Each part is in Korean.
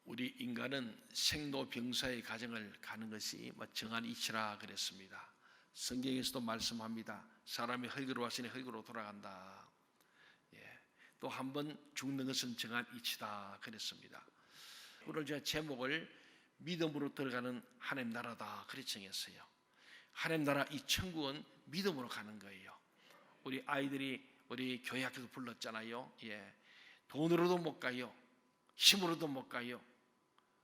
우리 인간은 생로병사의 과정을 가는 것이 정한 이치라 그랬습니다. 성경에서도 말씀합니다. 사람이 흙으로 왔으니 흙으로 돌아간다. 또 한 번 죽는 것은 정한 이치다 그랬습니다. 오늘 제가 제목을 믿음으로 들어가는 하나님 나라다 그렇게 정했어요. 하나님 나라, 이 천국은 믿음으로 가는 거예요. 우리 아이들이 우리 교회 학교에서 불렀잖아요. 돈으로도 못 가요. 힘으로도 못 가요.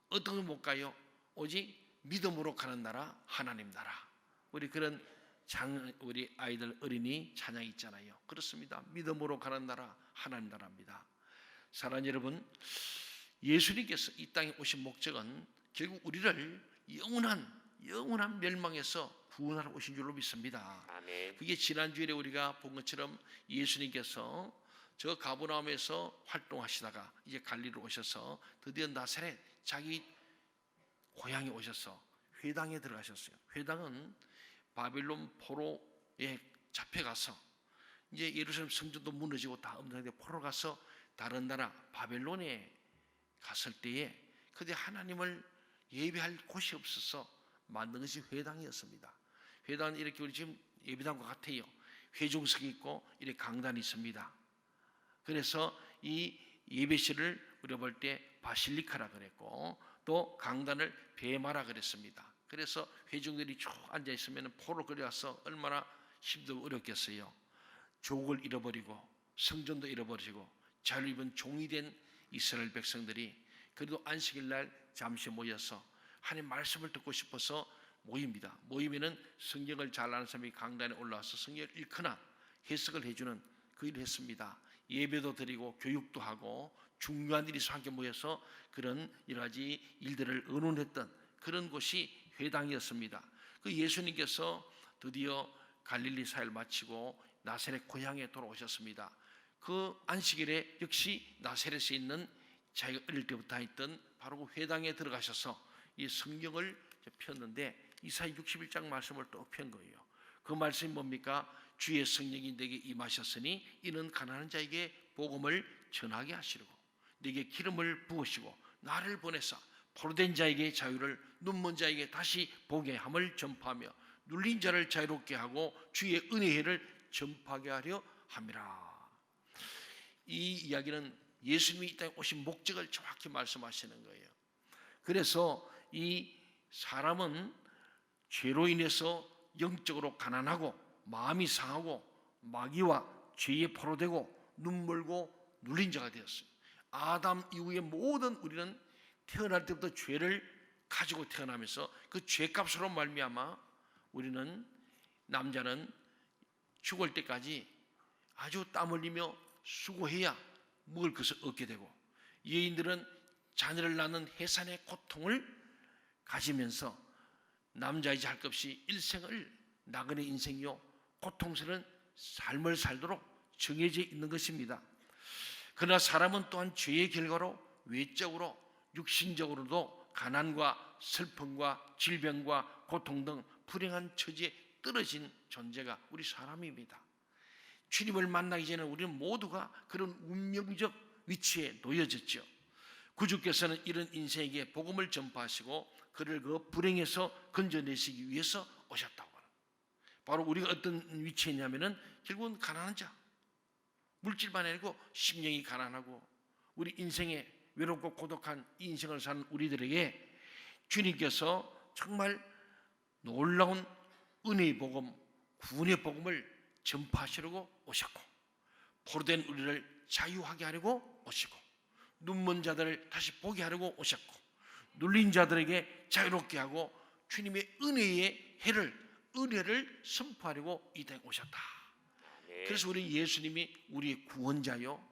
어떻게 못 가요? 오직 믿음으로 가는 나라, 하나님 나라. 우리 그런 우리 아이들 어린이 찬양이 있잖아요. 그렇습니다. 믿음으로 가는 나라, 하나님 나라입니다. 사랑하는 여러분, 예수님께서 이 땅에 오신 목적은 결국 우리를 영원한 멸망에서 구원하러 오신 줄로 믿습니다. 아멘. 그게 지난주에 우리가 본 것처럼 예수님께서 저 가버나움에서 활동하시다가 이제 갈릴리로 오셔서 드디어 나사렛 자기 고향에 오셔서 회당에 들어가셨어요. 회당은 바빌론 포로에 잡혀가서 이제 예루살렘 성전도 무너지고 다 없는데 포로 가서 다른 나라 바벨론에 갔을 때에 그때 하나님을 예배할 곳이 없어서 만든 것이 회당이었습니다. 회당은 이렇게 우리 지금 예배당과 같아요. 회중석이 있고 이렇게 강단이 있습니다. 그래서 이 예배실을 우리가 볼 때 바실리카라 그랬고 또 강단을 베마라 그랬습니다. 그래서 회중들이 쭉 앉아 있으면 포로 끌려와서 얼마나 힘들고 어렵겠어요. 족을 잃어버리고 성전도 잃어버리고 자유 입은 종이 된 이스라엘 백성들이 그래도 안식일 날 잠시 모여서 하나님 말씀을 듣고 싶어서 모입니다. 모이면은 성경을 잘 아는 사람이 강단에 올라와서 성경을 읽거나 해석을 해주는 그 일을 했습니다. 예배도 드리고 교육도 하고 중요한 일이 함께 모여서 그런 여러 가지 일들을 의논했던 그런 곳이 회당이었습니다. 그 예수님께서 드디어 갈릴리 사역을 마치고 나사렛 고향에 돌아오셨습니다. 그 안식일에 역시 나사렛에 있는 자기가 어릴 때부터 했던 바로 그 회당에 들어가셔서 이 성경을 폈는데 이사야 61장 말씀을 또 편 거예요. 그 말씀이 뭡니까? 주의 성령이 내게 임하셨으니 이는 가난한 자에게 복음을 전하게 하시려고 내게 기름을 부으시고 나를 보내사 포로된 자에게 자유를 눈먼 자에게 다시 보게 함을 전파하며 눌린 자를 자유롭게 하고 주의 은혜를 전파하게 하려 함이라. 이 이야기는 예수님이 이 땅에 오신 목적을 정확히 말씀하시는 거예요. 그래서 이 사람은 죄로 인해서 영적으로 가난하고 마음이 상하고 마귀와 죄에 포로되고 눈멀고 눌린 자가 되었어요. 아담 이후에 모든 우리는 태어날 때부터 죄를 가지고 태어나면서 그 죄값으로 말미암아 우리는 남자는 죽을 때까지 아주 땀 흘리며 수고해야 먹을 것을 얻게 되고 여인들은 자녀를 낳는 해산의 고통을 가지면서 남자이지 할 것 없이 일생을 나그네 인생이요 고통스러운 삶을 살도록 정해져 있는 것입니다. 그러나 사람은 또한 죄의 결과로 외적으로 육신적으로도 가난과 슬픔과 질병과 고통 등 불행한 처지에 떨어진 존재가 우리 사람입니다. 주님을 만나기 전에 우리는 모두가 그런 운명적 위치에 놓여졌죠. 구주께서는 이런 인생에게 복음을 전파하시고 그를 그 불행에서 건져내시기 위해서 오셨다고 합니다. 바로 우리가 어떤 위치에 있냐면은 결국은 가난한 자, 물질만 아니고 심령이 가난하고 우리 인생에 외롭고 고독한 이 인생을 사는 우리들에게 주님께서 정말 놀라운 은혜의 복음, 구원의 복음을 전파하시려고 오셨고 포로된 우리를 자유하게 하려고 오시고 눈먼 자들을 다시 보게 하려고 오셨고 눌린 자들에게 자유롭게 하고 주님의 은혜의 은혜를 선포하려고 이 땅에 오셨다. 그래서 우리 예수님이 우리의 구원자요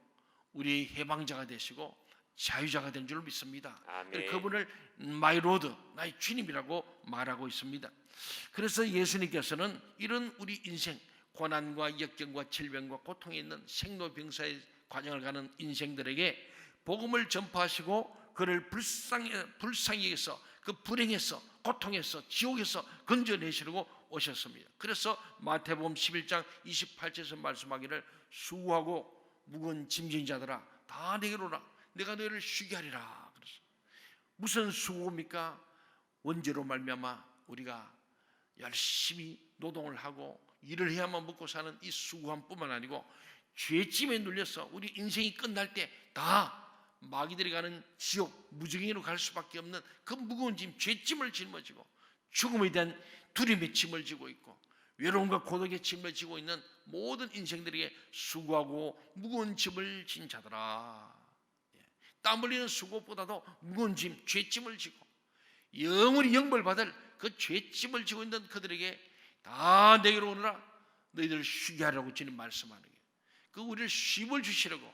우리의 해방자가 되시고 자유자가 된 줄 믿습니다. 그분을 마이 로드, 나의 주님이라고 말하고 있습니다. 그래서 예수님께서는 이런 우리 인생 고난과 역경과 질병과 고통에 있는 생로병사의 과정을 가는 인생들에게 복음을 전파하시고 그를 불쌍히에서 그 불행에서 고통에서 지옥에서 건져내시려고 오셨습니다. 그래서 마태복음 11장 28절에서 말씀하기를 수고하고 무거운 짐진 자들아 다 내게로 오라 내가 너희를 쉬게 하리라. 그래서 무슨 수고입니까? 원죄로 말미암아 우리가 열심히 노동을 하고 일을 해야만 먹고 사는 이 수고함뿐만 아니고 죄짐에 눌려서 우리 인생이 끝날 때 다 마귀들이 가는 지옥 무정행으로 갈 수밖에 없는 그 무거운 짐, 죄짐을 짊어지고 죽음에 대한 두려움의 짐을 지고 있고 외로움과 고독의 짐을 지고 있는 모든 인생들에게 수고하고 무거운 짐을 진 자들아, 땀 흘리는 수고보다도 무거운 짐, 죄짐을 지고 영원히 영벌받을 그 죄짐을 지고 있는 그들에게 다 내게로 오너라. 너희들 쉬게 하라고 주님 말씀하는 거예요. 그 우리를 쉼을 주시려고,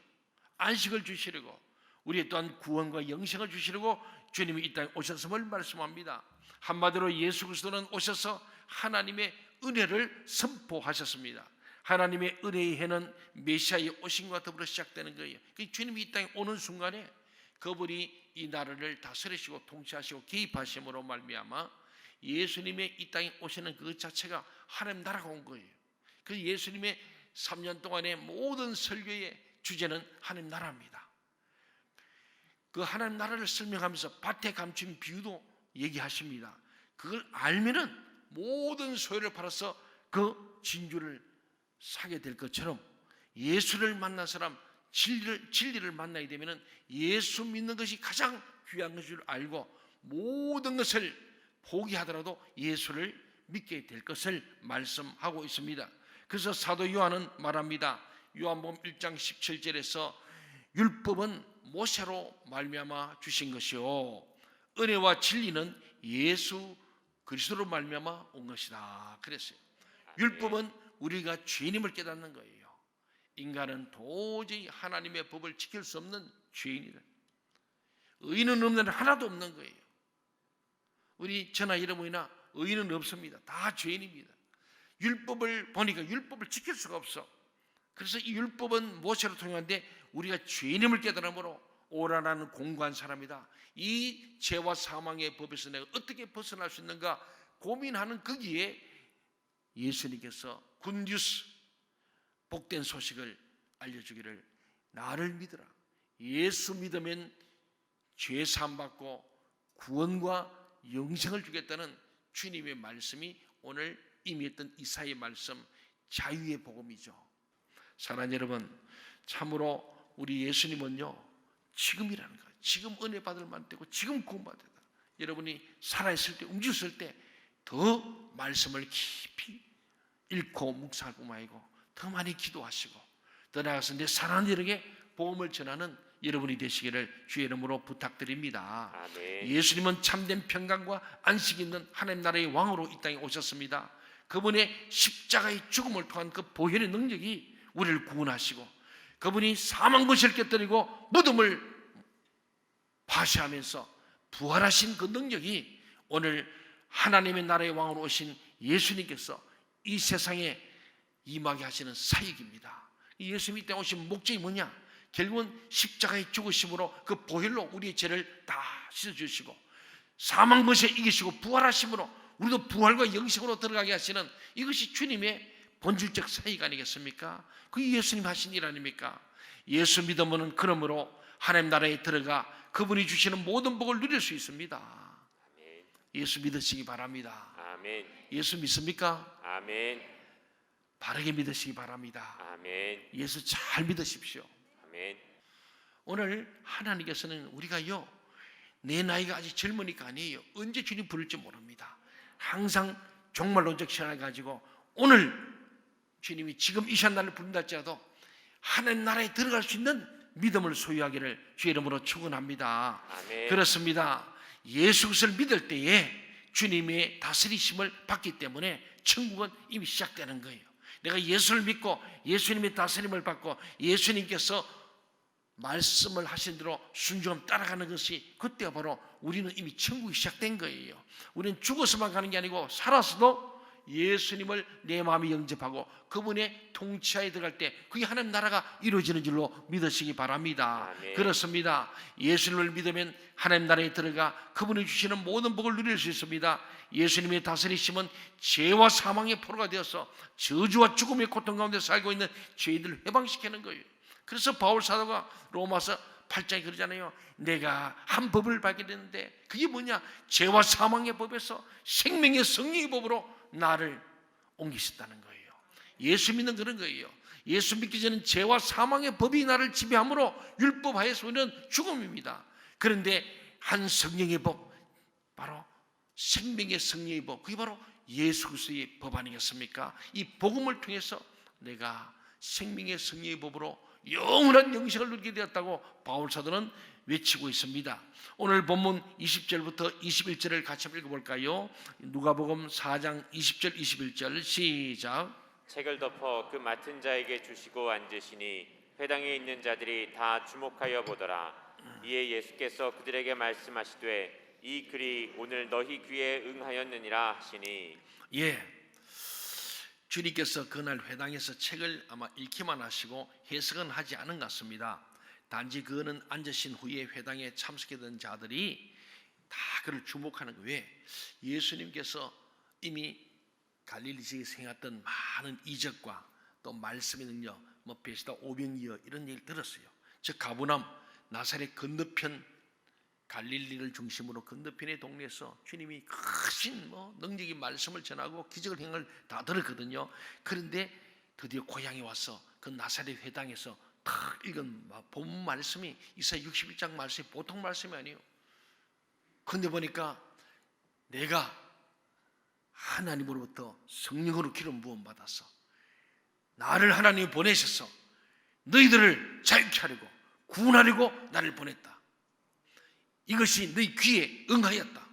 안식을 주시려고, 우리의 또한 구원과 영생을 주시려고 주님이 이 땅에 오셨음을 말씀합니다. 한마디로 예수 그리스도는 오셔서 하나님의 은혜를 선포하셨습니다. 하나님의 은혜의 해는 메시아의 오심과 더불어 시작되는 거예요. 주님이 이 땅에 오는 순간에 그분이 이 나라를 다스리시고 통치하시고 개입하심으로 말미암아 예수님의 이 땅에 오시는 그 자체가 하나님 나라가 온 거예요. 그 예수님의 3년 동안의 모든 설교의 주제는 하나님 나라입니다. 그 하나님 나라를 설명하면서 밭에 감춘 비유도 얘기하십니다. 그걸 알면은 모든 소유를 팔아서 그 진주를 사게 될 것처럼 예수를 만난 사람, 진리를 만나게 되면은 예수 믿는 것이 가장 귀한 것을 알고 모든 것을 포기하더라도 예수를 믿게 될 것을 말씀하고 있습니다. 그래서 사도 요한은 말합니다. 요한복음 1장 17절에서 율법은 모세로 말미암아 주신 것이요 은혜와 진리는 예수 그리스도로 말미암아 온 것이다 그랬어요. 율법은 우리가 죄인임을 깨닫는 거예요. 인간은 도저히 하나님의 법을 지킬 수 없는 죄인이다. 의인은 없는 하나도 없는 거예요. 우리 저나 여러분이나 의인은 없습니다. 다 죄인입니다. 율법을 보니까 율법을 지킬 수가 없어. 그래서 이 율법은 모세로 통용한데 우리가 죄인임을 깨달음으로 오라라는 공고한 사람이다. 이 죄와 사망의 법에서 내가 어떻게 벗어날 수 있는가 고민하는 거기에 예수님께서 굿뉴스, 복된 소식을 알려주기를 나를 믿으라. 예수 믿으면 죄 사함 받고 구원과 영생을 주겠다는 주님의 말씀이 오늘 이미 했던 이사야의 말씀, 자유의 복음이죠. 사랑하는 여러분, 참으로 우리 예수님은요 지금이라는 거예요. 지금 은혜 받을 만 때고 지금 구원받을 때, 여러분이 살아있을 때, 움직였을 때 더 말씀을 깊이 읽고 묵상할 뿐만 아니고 더 많이 기도하시고 더 나아가서 내 사랑하는 이들에게 복음을 전하는 여러분이 되시기를 주의 이름으로 부탁드립니다. 아멘. 예수님은 참된 평강과 안식이 있는 하나님 나라의 왕으로 이 땅에 오셨습니다. 그분의 십자가의 죽음을 통한 그 보혈의 능력이 우리를 구원하시고 그분이 사망 것을 깨뜨리고 무덤을 파쇄하면서 부활하신 그 능력이 오늘 하나님의 나라의 왕으로 오신 예수님께서 이 세상에 임하게 하시는 사역입니다. 예수님이 때 오신 목적이 뭐냐? 결국은 십자가의 죽으심으로 그 보혈로 우리의 죄를 다 씻어주시고 사망 것에 이기시고 부활하심으로 우리도 부활과 영생으로 들어가게 하시는 이것이 주님의 본질적 사역 아니겠습니까? 그게 예수님 하신 일 아닙니까? 예수 믿으면 그러므로 하나님 나라에 들어가 그분이 주시는 모든 복을 누릴 수 있습니다. 예수 믿으시기 바랍니다. 아멘. 예수 믿습니까? 아멘. 바르게 믿으시기 바랍니다. 아멘. 예수 잘 믿으십시오. 아멘. 오늘 하나님께서는 우리가요 내 나이가 아직 젊으니까 아니에요. 언제 주님 부를지 모릅니다. 항상 종말론적 시간을 가지고 오늘 주님이 지금 이 시간 날을 부른다 할지라도 하나님 나라에 들어갈 수 있는 믿음을 소유하기를 주의 이름으로 축원합니다. 아멘. 그렇습니다. 예수 그리스도를 믿을 때에 주님의 다스리심을 받기 때문에 천국은 이미 시작되는 거예요. 내가 예수를 믿고 예수님의 다스림을 받고 예수님께서 말씀을 하신 대로 순종하며 따라가는 것이 그때가 바로 우리는 이미 천국이 시작된 거예요. 우리는 죽어서만 가는 게 아니고 살아서도 예수님을 내 마음에 영접하고 그분의 통치하에 들어갈 때 그게 하나님 나라가 이루어지는 줄로 믿으시기 바랍니다. 아멘. 그렇습니다. 예수님을 믿으면 하나님 나라에 들어가 그분이 주시는 모든 복을 누릴 수 있습니다. 예수님의 다스리심은 죄와 사망의 포로가 되어서 저주와 죽음의 고통 가운데 살고 있는 죄인들을 해방시키는 거예요. 그래서 바울 사도가 로마서 8장에 그러잖아요. 내가 한 법을 발견했는데 그게 뭐냐? 죄와 사망의 법에서 생명의 성령의 법으로 나를 옮기셨다는 거예요. 예수 믿는 그런 거예요. 예수 믿기 전에는 죄와 사망의 법이 나를 지배함으로 율법하에서 오는 죽음입니다. 그런데 한 성령의 법, 바로 생명의 성령의 법, 그게 바로 예수 그리스도의 법 아니겠습니까? 이 복음을 통해서 내가 생명의 성령의 법으로 영원한 영생을 누리게 되었다고 바울 사도는 외치고 있습니다. 오늘 본문 20절부터 21절을 같이 한번 읽어볼까요? 누가복음 4장 20절 21절 시작. 책을 덮어 그 맡은 자에게 주시고 앉으시니 회당에 있는 자들이 다 주목하여 보더라. 이에 예수께서 그들에게 말씀하시되 이 글이 오늘 너희 귀에 응하였느니라 하시니. 주님께서 그날 회당에서 책을 아마 읽기만 하시고 해석은 하지 않은 것 같습니다. 단지 그는 앉으신 후에 회당에 참석했던 자들이 다 그를 주목하는 거예요. 왜? 예수님께서 이미 갈릴리 지역에서 행했던 많은 이적과 또 말씀의 능력, 베시다 오병이어 이런 얘기를 들었어요. 즉 가버나움 나사렛 건너편 갈릴리를 중심으로 건너편의 동네에서 주님이 크신 능력의 말씀을 전하고 기적을 행을 다 들었거든요. 그런데 드디어 고향에 와서 그 나사렛 회당에서 탁 읽은 본 말씀이 이사야 61장 말씀이 보통 말씀이 아니에요. 그런데 보니까 내가 하나님으로부터 성령으로 기름 부음 받아서 나를 하나님이 보내셔서 너희들을 자유케 하려고 구원하려고 나를 보냈다. 이것이 너희 귀에 응하였다.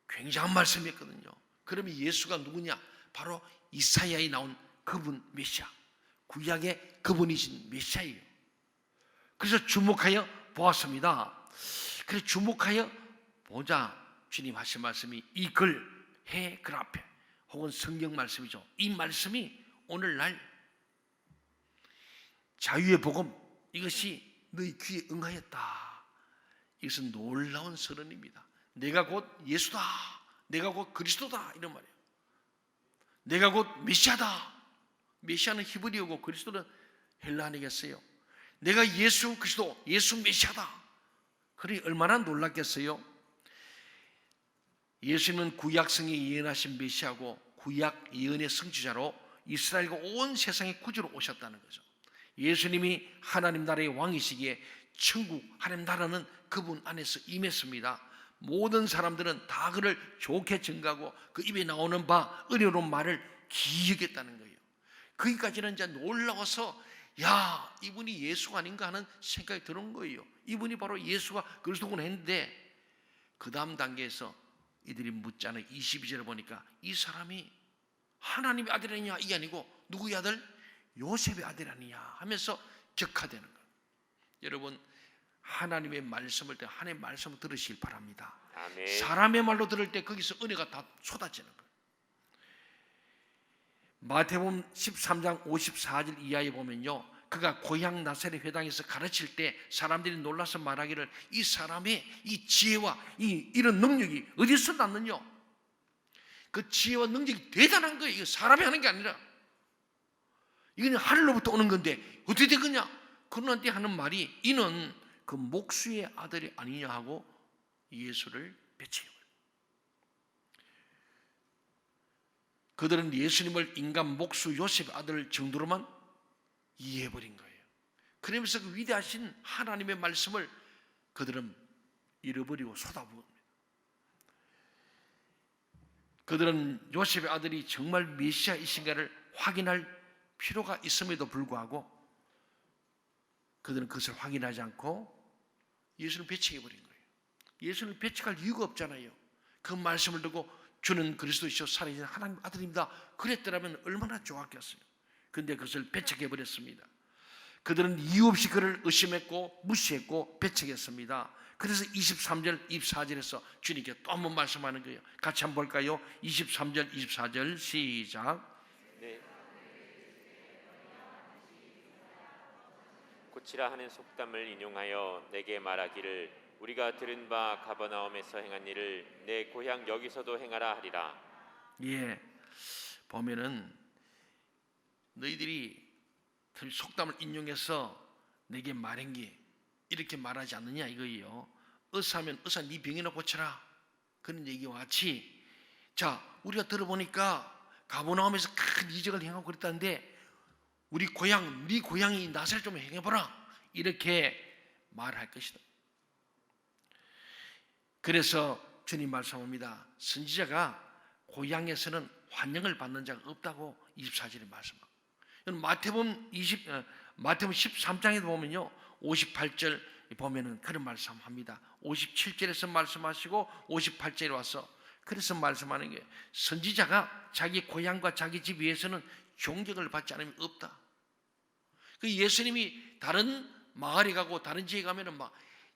굉장한 말씀이었거든요. 그러면 예수가 누구냐? 바로 이사야에 나온 그분 메시아, 구약의 그분이신 메시아예요. 그래서 주목하여 보았습니다. 그래서 주목하여 보자 주님 하신 말씀이 이 글 해 글 앞에 혹은 성경 말씀이죠. 이 말씀이 오늘날 자유의 복음, 이것이 너희 귀에 응하였다. 이것은 놀라운 선언입니다. 내가 곧 예수다, 내가 곧 그리스도다, 이런 말이에요. 내가 곧 메시아다. 메시아는 히브리어고 그리스도는 헬라 아니겠어요? 내가 예수 그리스도, 예수 메시아다. 그러니 얼마나 놀랐겠어요? 예수님은 구약성에 예언하신 메시아고 구약 예언의 성취자로 이스라엘과 온 세상의 구주로 오셨다는 거죠. 예수님이 하나님 나라의 왕이시기에 천국 하나님 나라는 그분 안에서 임했습니다. 모든 사람들은 다 그를 좋게 증가하고 그 입에 나오는 바 은혜로운 말을 기억했다는 거예요. 거기까지는 이제 놀라워서 야, 이분이 예수가 아닌가 하는 생각이 드는 거예요. 이분이 바로 예수가 그리스도구나 했는데 그 다음 단계에서 이들이 묻잖아요. 22절에 보니까 이 사람이 하나님의 아들 아니냐, 이게 아니고 누구의 아들? 요셉의 아들 아니냐 하면서 격하되는 거예요. 여러분, 하나님의 말씀을 때 하나님의 말씀을 들으시길 바랍니다. 아멘. 사람의 말로 들을 때 거기서 은혜가 다 쏟아지는 거예요. 마태복음 13장 54절 이하에 보면요, 그가 고향 나사렛 회당에서 가르칠 때 사람들이 놀라서 말하기를 이 사람의 이 지혜와 이런 능력이 어디서 났느냐? 그 지혜와 능력이 대단한 거예요. 이거 사람이 하는 게 아니라 이건 하늘로부터 오는 건데 어떻게 되겠냐? 그런데 하는 말이 이는 그 목수의 아들이 아니냐 하고 예수를 배치해요. 그들은 예수님을 인간 목수 요셉의 아들 정도로만 이해해버린 거예요. 그러면서 그 위대하신 하나님의 말씀을 그들은 잃어버리고 쏟아부은 겁니다. 그들은 요셉의 아들이 정말 메시아이신가를 확인할 필요가 있음에도 불구하고 그들은 그것을 확인하지 않고 예수를 배척해버린 거예요. 예수를 배척할 이유가 없잖아요. 그 말씀을 듣고 주는 그리스도이시오 살아계신 하나님 아들입니다 그랬더라면 얼마나 좋았겠어요. 그런데 그것을 배척해버렸습니다. 그들은 이유 없이 그를 의심했고 무시했고 배척했습니다. 그래서 23절 24절에서 주님께 또 한 번 말씀하는 거예요. 같이 한번 볼까요? 23절 24절 시작. 네. 고치라 하는 속담을 인용하여 내게 말하기를 우리가 들은 바 가버나움에서 행한 일을 내 고향 여기서도 행하라 하리라. 보면은 너희들이 속담을 인용해서 내게 말한 게 이렇게 말하지 않느냐 이거예요. 어서 하면 어서 네 병이나 고쳐라, 그런 얘기와 같이, 자 우리가 들어보니까 가버나움에서 큰 이적을 행하고 그랬다는데 우리 고향, 네 고향이 나사렛 좀 행해보라, 이렇게 말할 것이다. 그래서 주님 말씀합니다. 선지자가 고향에서는 환영을 받는 자가 없다고 24절에 말씀합니다. 마태복음 13장에 보면요, 58절 보면은 그런 말씀합니다. 57절에서 말씀하시고 58절에 와서 그래서 말씀하는 게, 선지자가 자기 고향과 자기 집 위에서는 존경을 받지 않으면 없다. 그 예수님이 다른 마을에 가고 다른 지에 가면은 막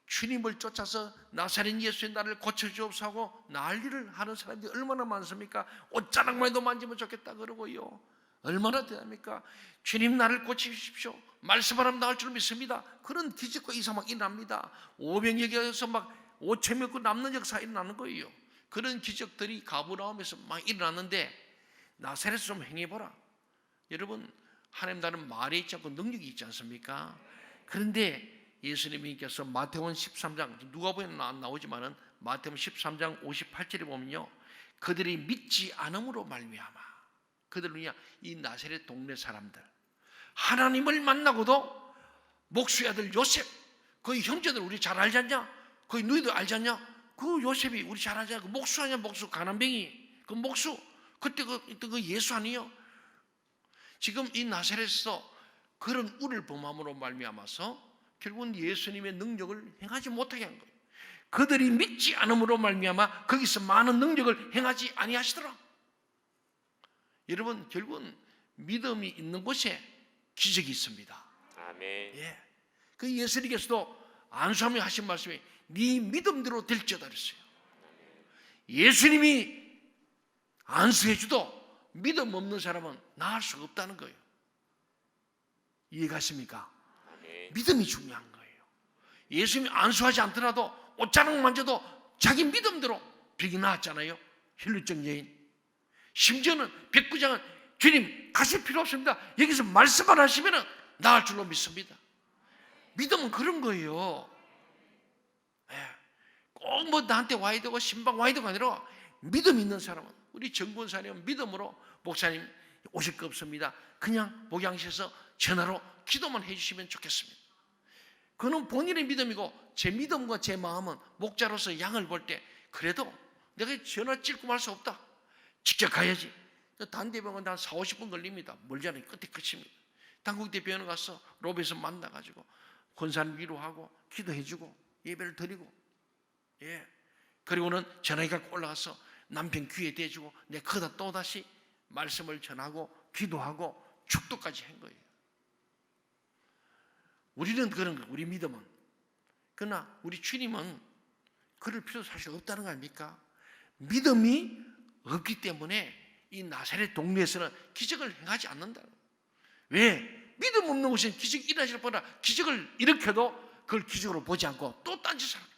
주님을 쫓아서 나사렛 예수의 나를 고쳐주옵소서 하고 난리를 하는 사람들이 얼마나 많습니까? 옷자락만 해도 만지면 좋겠다 그러고요, 얼마나 대단합니까? 주님 나를 고치십시오, 말씀하면 나을 줄 믿습니다. 그런 기적과 이상 막 일어납니다. 500여개에서 막 5,000명 남는 역사 일어나는 거예요. 그런 기적들이 가버나움에서 막 일어났는데 나사렛에서 좀 행해보라. 여러분, 하나님 나라는 말에 있지 않고 능력이 있지 않습니까? 그런데 예수님께서 마태복음 13장, 누가복음에는 안 나오지만은 마태복음 13장 58절에 보면요, 그들이 믿지 않음으로 말미암아, 그들은요, 이 나사렛 동네 사람들, 하나님을 만나고도 목수의 아들 요셉, 그 형제들 우리 잘 알지 않냐? 그 너희들 알지 않냐? 그 요셉이 우리 잘 알지 않냐? 그 목수 아니야? 목수, 가난뱅이, 그 목수, 그때 그 예수 아니에요? 지금 이 나사렛에서 그런 우를 범함으로 말미암아서 결국은 예수님의 능력을 행하지 못하게 한 거예요. 그들이 믿지 않음으로 말미암아 거기서 많은 능력을 행하지 아니하시더라. 여러분, 결국은 믿음이 있는 곳에 기적이 있습니다. 아멘. 예. 그 예수님께서도 안수하며 하신 말씀이 네 믿음대로 될지어다 그랬어요. 예수님이 안수해주도 믿음 없는 사람은 나을 수가 없다는 거예요. 이해가십니까? 아멘. 믿음이 중요한 거예요. 예수님이 안수하지 않더라도 옷자락 만져도 자기 믿음대로 병이 나았잖아요. 혈루증 여인. 심지어는 백부장은 주님 가실 필요 없습니다, 여기서 말씀만 하시면 나을 줄로 믿습니다. 믿음은 그런 거예요. 꼭 뭐 나한테 와야 되고 신방 와야 되고 아니라 믿음 있는 사람은, 우리 정권사님은 믿음으로 목사님 오실 거 없습니다, 그냥 목양실에서 전화로 기도만 해주시면 좋겠습니다. 그는 본인의 믿음이고 제 믿음과 제 마음은 목자로서 양을 볼 때 그래도 내가 전화 찍고 말 수 없다, 직접 가야지. 단대병원 한 40-50분 걸립니다. 멀잖아요. 끝에 끝입니다. 당국대병원 가서 로비에서 만나가지고 권사님 위로하고 기도해주고 예배를 드리고, 예, 그리고는 전화기 갖고 올라가서 남편 귀에 대주고 내가 거기다 또다시 말씀을 전하고 기도하고 축도까지 한 거예요. 우리는 그런 거예요. 우리 믿음은. 그러나 우리 주님은 그럴 필요 사실 없다는 거 아닙니까? 믿음이 없기 때문에 이 나사렛 동네에서는 기적을 행하지 않는다. 왜? 믿음 없는 곳은 기적이 일어나실 뻔하나 기적을 일으켜도 그걸 기적으로 보지 않고 또 딴짓을 합니다.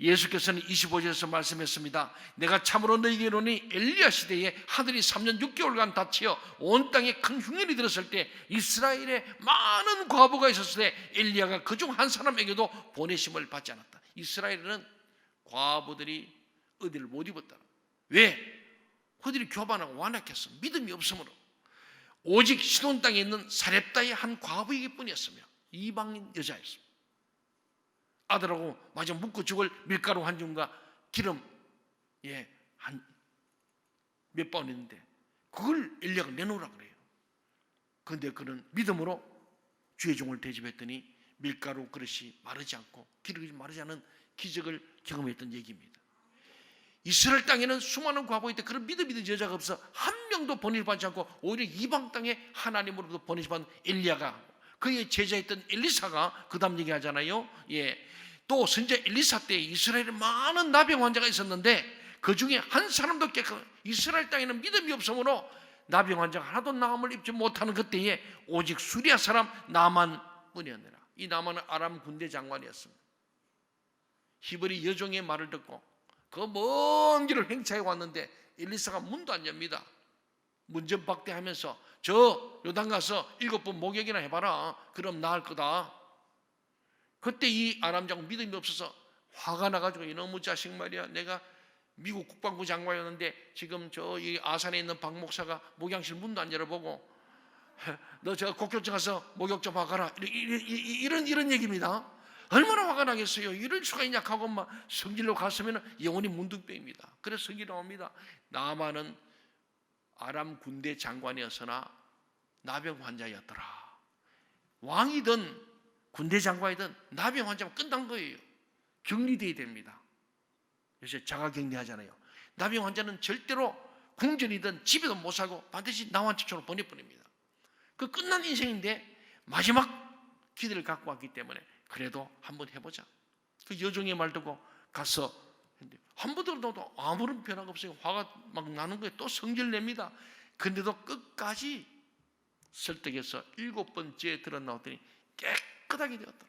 예수께서는 25절에서 말씀했습니다. 내가 참으로 너희에게 이르노니 엘리야 시대에 하늘이 3년 6개월간 닫히어 온 땅에 큰 흉년이 들었을 때 이스라엘에 많은 과부가 있었을 때 엘리야가 그중 한 사람에게도 보내심을 받지 않았다. 이스라엘에는 과부들이 어디를 못 입었다. 왜? 그들이 교만하고 완악했어. 믿음이 없으므로. 오직 시돈 땅에 있는 사렙다의 한 과부에게 뿐이었으며 이방인 여자였습니다. 아들하고 마저 묻고 죽을 밀가루 한 줌과 기름, 예, 한 몇 번 있는데 그걸 엘리야가 내놓으라 그래요. 그런데 그는 믿음으로 주의 종을 대접했더니 밀가루 그릇이 마르지 않고 기름이 마르지 않은 기적을 경험했던 얘기입니다. 이스라엘 땅에는 수많은 과부가 있는데 그런 믿음 있는 여자가 없어 한 명도 번외받지 않고 오히려 이방 땅에 하나님으로부터 번외받은 엘리야가, 그의 제자였던 엘리사가 그 다음 얘기하잖아요. 예, 또 선지자 엘리사 때 이스라엘에 많은 나병 환자가 있었는데 그 중에 한 사람도 이스라엘 땅에는 믿음이 없으므로 나병 환자가 하나도 나음을 입지 못하는 그때에 오직 수리아 사람 나만뿐이었느라. 이 나만은 아람 군대 장관이었습니다. 히브리 여종의 말을 듣고 그 먼 길을 행차해 왔는데 엘리사가 문도 안 엽니다. 문전박대하면서 저 요단 가서 7번 목욕이나 해봐라, 그럼 나을 거다. 그때 이 아람 장군 믿음이 없어서 화가 나가지고 이놈의 자식 말이야, 내가 미국 국방부 장관이었는데 지금 이 아산에 있는 박 목사가 목양실 문도 안 열어보고 너 저 국교청 가서 목욕 좀 하거라, 이런 얘기입니다. 얼마나 화가 나겠어요. 이럴 수가 있냐 하고 막 성질로 갔으면 영원히 문둥병입니다. 그래서 성질이 나옵니다. 나만은 아람 군대 장관이었으나 나병 환자였더라. 왕이든 군대 장관이든 나병 환자면 끝난 거예요. 격리돼야 됩니다. 요새 자가격리하잖아요. 나병 환자는 절대로 궁전이든 집에도 못 살고 반드시 나환처처럼 보내버립니다. 그 끝난 인생인데 마지막 기대를 갖고 왔기 때문에 그래도 한번 해보자. 그 여종의 말 듣고 가서 한 번 들어도 아무런 변화가 없어요. 화가 막 나는 거예요. 또 성질 냅니다. 근데도 끝까지 설득해서 7번째 들어 나왔더니 깨끗하게 되었다.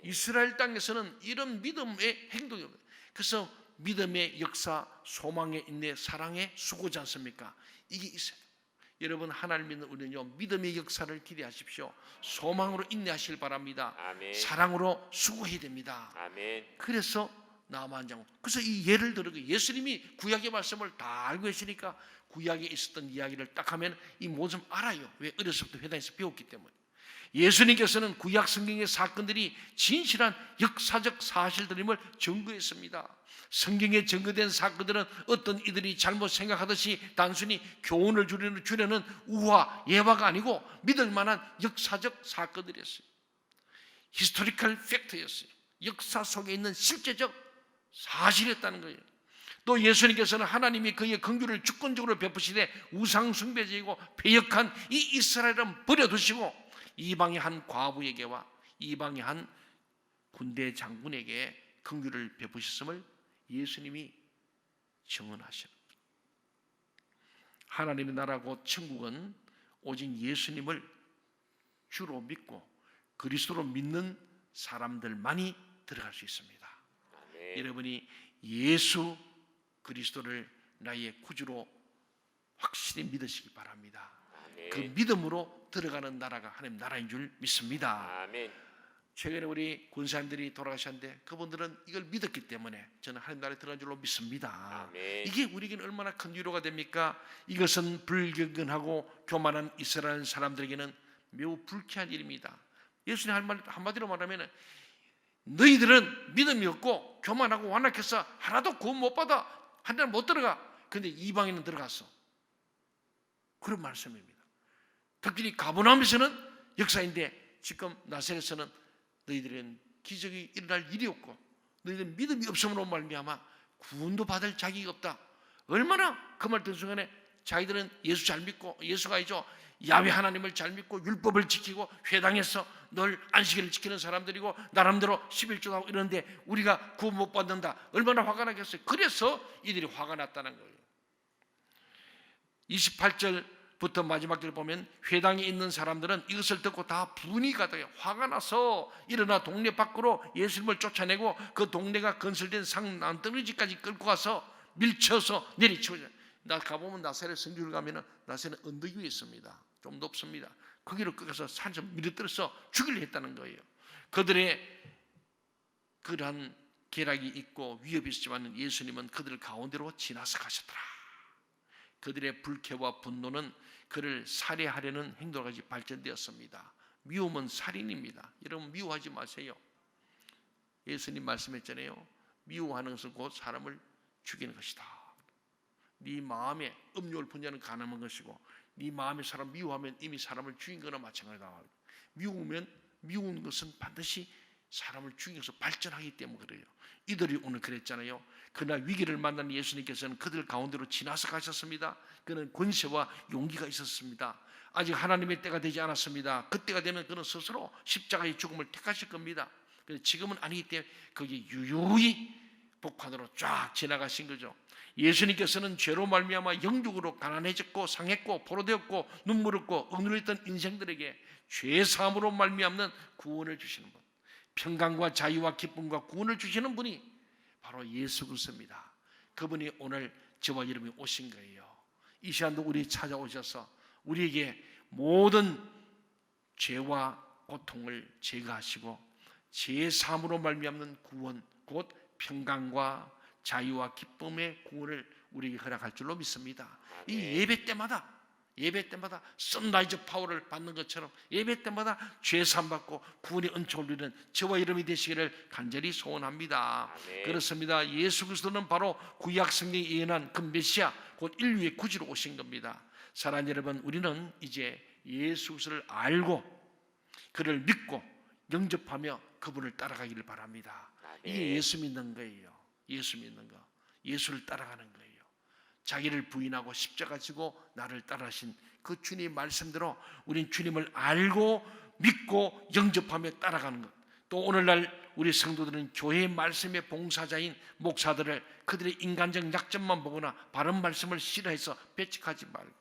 이스라엘 땅에서는 이런 믿음의 행동이 없어요. 그래서 믿음의 역사, 소망의 인내, 사랑의 수고지 않습니까? 이게 있어요. 여러분, 하나님 믿는 우리는요, 믿음의 역사를 기대하십시오. 소망으로 인내하시길 바랍니다. 아멘. 사랑으로 수고해야 됩니다. 아멘. 그래서 나만 장군. 그래서 이 예를 들어 예수님이 구약의 말씀을 다 알고 계시니까 구약에 있었던 이야기를 딱 하면 이 모든 알아요. 왜? 어렸을 때 회당에서 배웠기 때문에. 예수님께서는 구약 성경의 사건들이 진실한 역사적 사실들임을 증거했습니다. 성경에 증거된 사건들은 어떤 이들이 잘못 생각하듯이 단순히 교훈을 주려는 우화, 예화가 아니고 믿을 만한 역사적 사건들이었어요. 히스토리컬 팩트였어요. 역사 속에 있는 실제적 사실이었다는 거예요. 또 예수님께서는 하나님이 그의 긍휼을 주권적으로 베푸시되 우상 숭배적이고 패역한 이 이스라엘은 버려두시고 이방의 한 과부에게와 이방의 한 군대 장군에게 긍휼을 베푸셨음을 예수님이 증언하십니다. 하나님의 나라고 천국은 오직 예수님을 주로 믿고 그리스도로 믿는 사람들만이 들어갈 수 있습니다. 아멘. 여러분이 예수 그리스도를 나의 구주로 확실히 믿으시기 바랍니다. 아멘. 그 믿음으로 들어가는 나라가 하나님 나라인 줄 믿습니다. 아멘. 최근에 우리 군사님들이 돌아가셨는데 그분들은 이걸 믿었기 때문에 저는 하나님 나라에 들어간 줄로 믿습니다. 아멘. 이게 우리에게는 얼마나 큰 위로가 됩니까? 이것은 불경건하고 교만한 이스라엘 사람들에게는 매우 불쾌한 일입니다. 예수님 할 말 한마디로 말하면 너희들은 믿음이 없고 교만하고 완악해서 하나도 구원 못 받아, 하나님 못 들어가. 그런데 이방인은 들어갔어. 그런 말씀입니다. 특별히 가버나움에서는 역사인데 지금 나사렛에서는 너희들은 기적이 일어날 일이 없고 너희들은 믿음이 없음으로 말미암아 구원도 받을 자격이 없다. 얼마나 그 말 듣는 순간에 자기들은 예수 잘 믿고, 예수가 아니죠, 야훼 하나님을 잘 믿고 율법을 지키고 회당에서 늘 안식일을 지키는 사람들이고 나름대로 11조도 하고 이러는데 우리가 구원 못 받는다. 얼마나 화가 나겠어요. 그래서 이들이 화가 났다는 거예요. 28절부터 마지막 절 보면 회당에 있는 사람들은 이것을 듣고 다 분이 가득해요. 화가 나서 일어나 동네 밖으로 예수님을 쫓아내고 그 동네가 건설된 상남떨어지까지 끌고 가서 밀쳐서 내리치고, 나 가보면 나사렛 성주를 가면은 나사렛 언덕 위에 있습니다. 좀 높습니다. 거기로 끌어서 산에서 밀어들어서 죽이려 했다는 거예요. 그들의 그러한 계략이 있고 위협이 있었지만 예수님은 그들 가운데로 지나서 가셨더라. 그들의 불쾌와 분노는 그를 살해하려는 행동까지 발전되었습니다. 미움은 살인입니다. 여러분 미워하지 마세요. 예수님 말씀했잖아요. 미워하는 것은 곧 사람을 죽이는 것이다. 네 마음에 음욕을 분자는 가늠한 것이고 네 마음에 사람 미워하면 이미 사람을 죽인 거나 마찬가지다. 미운 것은 반드시 사람을 죽여서 발전하기 때문에 그래요. 이들이 오늘 그랬잖아요. 그러나 위기를 만난 예수님께서는 그들 가운데로 지나서 가셨습니다. 그는 권세와 용기가 있었습니다. 아직 하나님의 때가 되지 않았습니다. 그때가 되면 그는 스스로 십자가의 죽음을 택하실 겁니다. 지금은 아니기 때문에 거기 유유히 복판으로 쫙 지나가신 거죠. 예수님께서는 죄로 말미암아 영적으로 가난해졌고 상했고 포로되었고 눈물 흘고 억눌렸던 인생들에게 죄사함으로 말미암는 구원을 주시는 분, 평강과 자유와 기쁨과 구원을 주시는 분이 바로 예수 그리스도입니다. 그분이 오늘 저와 여러분이 오신 거예요. 이 시간도 우리 찾아오셔서 우리에게 모든 죄와 고통을 제거하시고 제3으로 말미암는 구원, 곧 평강과 자유와 기쁨의 구원을 우리에게 허락할 줄로 믿습니다. 이 예배 때마다 선라이즈 파워를 받는 것처럼 예배 때마다 죄사함 받고 구원의 은총을 누리는 저와 여러분이 되시기를 간절히 소원합니다. 아멘. 그렇습니다. 예수 그리스도는 바로 구약 성경에 예언한 그 메시아, 곧 인류의 구주로 오신 겁니다. 사랑하는 여러분, 우리는 이제 예수 그리스도를 알고 그를 믿고 영접하며 그분을 따라가기를 바랍니다. 이게 예수 믿는 거예요. 예수 믿는 거, 예수를 따라가는 거예요. 자기를 부인하고 십자가 지고 나를 따라하신 그 주님 말씀대로 우린 주님을 알고 믿고 영접하며 따라가는 것. 또 오늘날 우리 성도들은 교회의 말씀의 봉사자인 목사들을 그들의 인간적 약점만 보거나 바른 말씀을 싫어해서 배척하지 말고,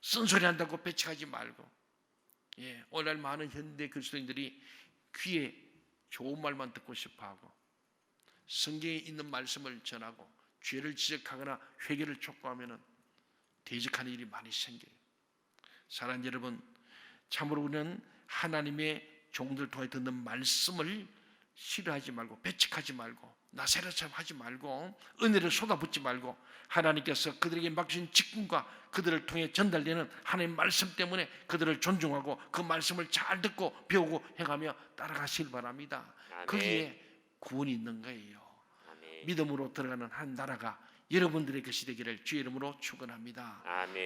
쓴소리 한다고 배척하지 말고, 오늘날 많은 현대 그리스도인들이 귀에 좋은 말만 듣고 싶어하고 성경에 있는 말씀을 전하고 죄를 지적하거나 회개를 촉구하면 대적하는 일이 많이 생겨요. 사랑하는 여러분, 참으로 우리는 하나님의 종들 통해 듣는 말씀을 싫어하지 말고 배척하지 말고 나세라처럼 하지 말고 은혜를 쏟아붓지 말고 하나님께서 그들에게 맡기신 직분과 그들을 통해 전달되는 하나님의 말씀 때문에 그들을 존중하고 그 말씀을 잘 듣고 배우고 행하며 따라가시길 바랍니다. 아멘. 거기에 구원이 있는 거예요. 아멘. 믿음으로 들어가는 한 나라가 여러분들의 것이 되기를 주의 이름으로 축원합니다. 아멘.